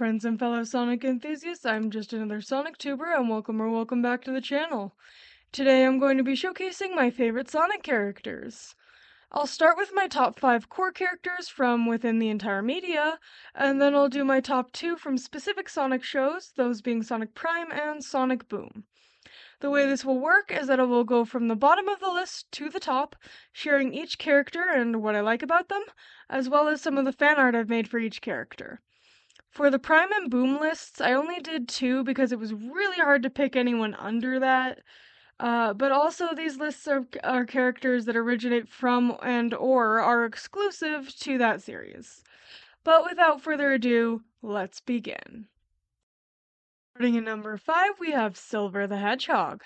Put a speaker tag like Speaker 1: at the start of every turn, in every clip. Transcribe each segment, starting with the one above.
Speaker 1: friends and fellow Sonic enthusiasts, I'm just another Sonic Tuber and welcome back to the channel. Today I'm going to be showcasing my favorite Sonic characters. I'll start with my top 5 core characters from within the entire media, and then I'll do my top 2 from specific Sonic shows, those being Sonic Prime and Sonic Boom. The way this will work is that I will go from the bottom of the list to the top, sharing each character and what I like about them, as well as some of the fan art I've made for each character. For the Prime and Boom lists, I only did 2 because it was really hard to pick anyone under that. But also these lists are characters that originate from and/or are exclusive to that series. But without further ado, let's begin. Starting at number 5, we have Silver the Hedgehog.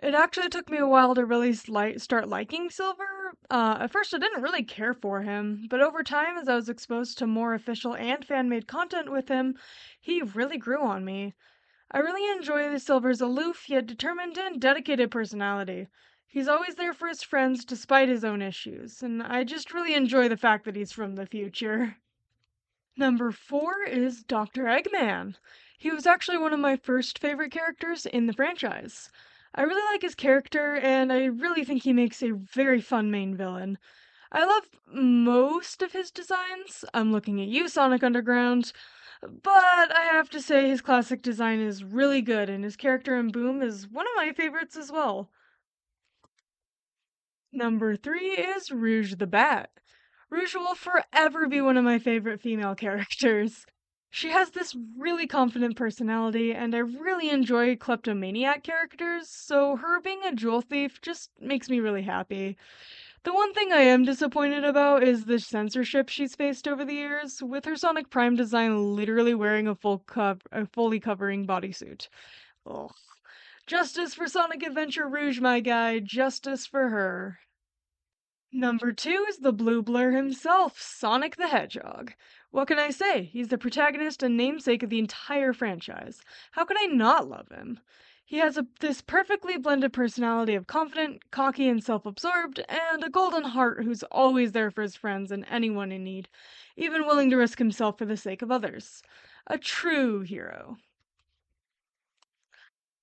Speaker 1: It actually took me a while to really start liking Silver. At first I didn't really care for him, but over time as I was exposed to more official and fan-made content with him, he really grew on me. I really enjoy the Silver's aloof yet determined and dedicated personality. He's always there for his friends despite his own issues, and I just really enjoy the fact that he's from the future. Number 4 is Dr. Eggman. He was actually one of my first favorite characters in the franchise. I really like his character, and I really think he makes a very fun main villain. I love most of his designs. I'm looking at you, Sonic Underground. But I have to say his classic design is really good, and his character in Boom is one of my favorites as well. Number 3 is Rouge the Bat. Rouge will forever be one of my favorite female characters. She has this really confident personality, and I really enjoy kleptomaniac characters, so her being a jewel thief just makes me really happy. The one thing I am disappointed about is the censorship she's faced over the years, with her Sonic Prime design literally wearing a fully covering bodysuit. Ugh. Justice for Sonic Adventure Rouge, my guy, justice for her. Number 2 is the Blue Blur himself, Sonic the Hedgehog. What can I say? He's the protagonist and namesake of the entire franchise. How could I not love him? He has this perfectly blended personality of confident, cocky, and self-absorbed, and a golden heart who's always there for his friends and anyone in need, even willing to risk himself for the sake of others. A true hero.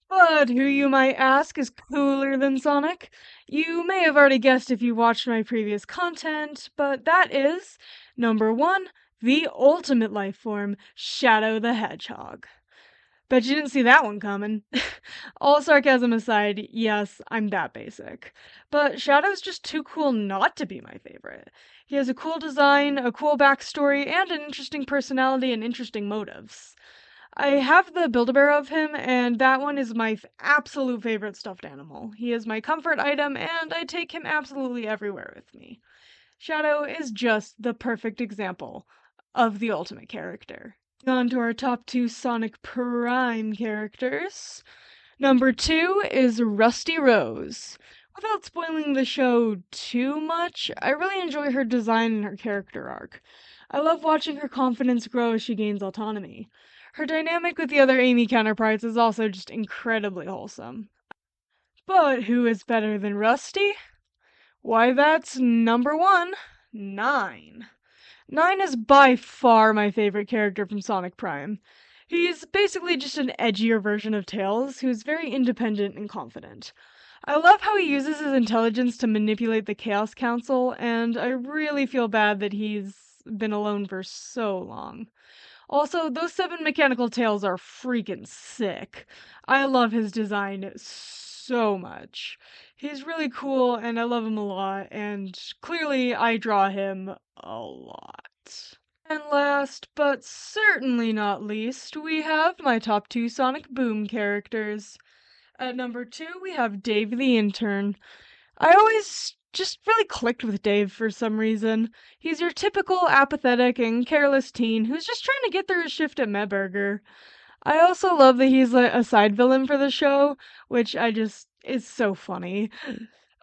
Speaker 1: But who, you might ask, is cooler than Sonic? You may have already guessed if you watched my previous content, but that is, number 1, the ultimate life form, Shadow the Hedgehog. Bet you didn't see that one coming. All sarcasm aside, yes, I'm that basic. But Shadow's just too cool not to be my favorite. He has a cool design, a cool backstory, and an interesting personality and interesting motives. I have the Build-A-Bear of him, and that one is my absolute favorite stuffed animal. He is my comfort item, and I take him absolutely everywhere with me. Shadow is just the perfect example of the ultimate character. On to our top 2 Sonic Prime characters. Number 2 is Rusty Rose. Without spoiling the show too much, I really enjoy her design and her character arc. I love watching her confidence grow as she gains autonomy. Her dynamic with the other Amy counterparts is also just incredibly wholesome. But who is better than Rusty? Why, that's number 1, Nine. Nine is by far my favorite character from Sonic Prime. He's basically just an edgier version of Tails, who's very independent and confident. I love how he uses his intelligence to manipulate the Chaos Council, and I really feel bad that he's been alone for so long. Also, those 7 mechanical tails are freaking sick. I love his design so much. He's really cool, and I love him a lot, and clearly I draw him a lot. And last, but certainly not least, we have my top 2 Sonic Boom characters. At number 2, we have Dave the Intern. I always just really clicked with Dave for some reason. He's your typical apathetic and careless teen who's just trying to get through his shift at Medburger. I also love that he's a side villain for the show, which is so funny.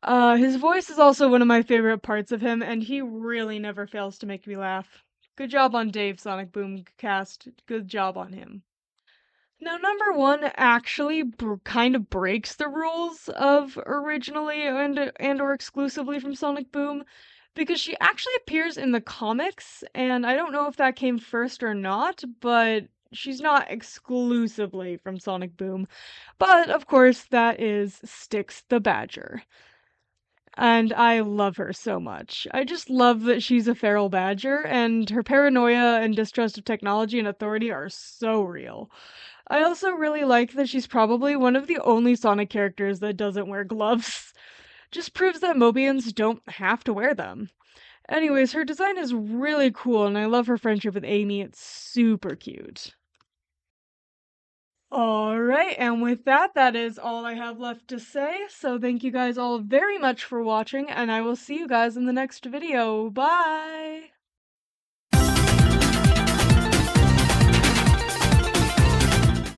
Speaker 1: His voice is also one of my favorite parts of him, and he really never fails to make me laugh. Good job on Dave, Sonic Boom cast. Good job on him. Now, number 1 actually kind of breaks the rules of originally and or exclusively from Sonic Boom, because she actually appears in the comics, and I don't know if that came first or not, but she's not exclusively from Sonic Boom, but of course that is Styx the Badger. And I love her so much. I just love that she's a feral badger, and her paranoia and distrust of technology and authority are so real. I also really like that she's probably one of the only Sonic characters that doesn't wear gloves. Just proves that Mobians don't have to wear them. Anyways, her design is really cool, and I love her friendship with Amy. It's super cute. Alright, and with that, that is all I have left to say. So thank you guys all very much for watching, and I will see you guys in the next video. Bye!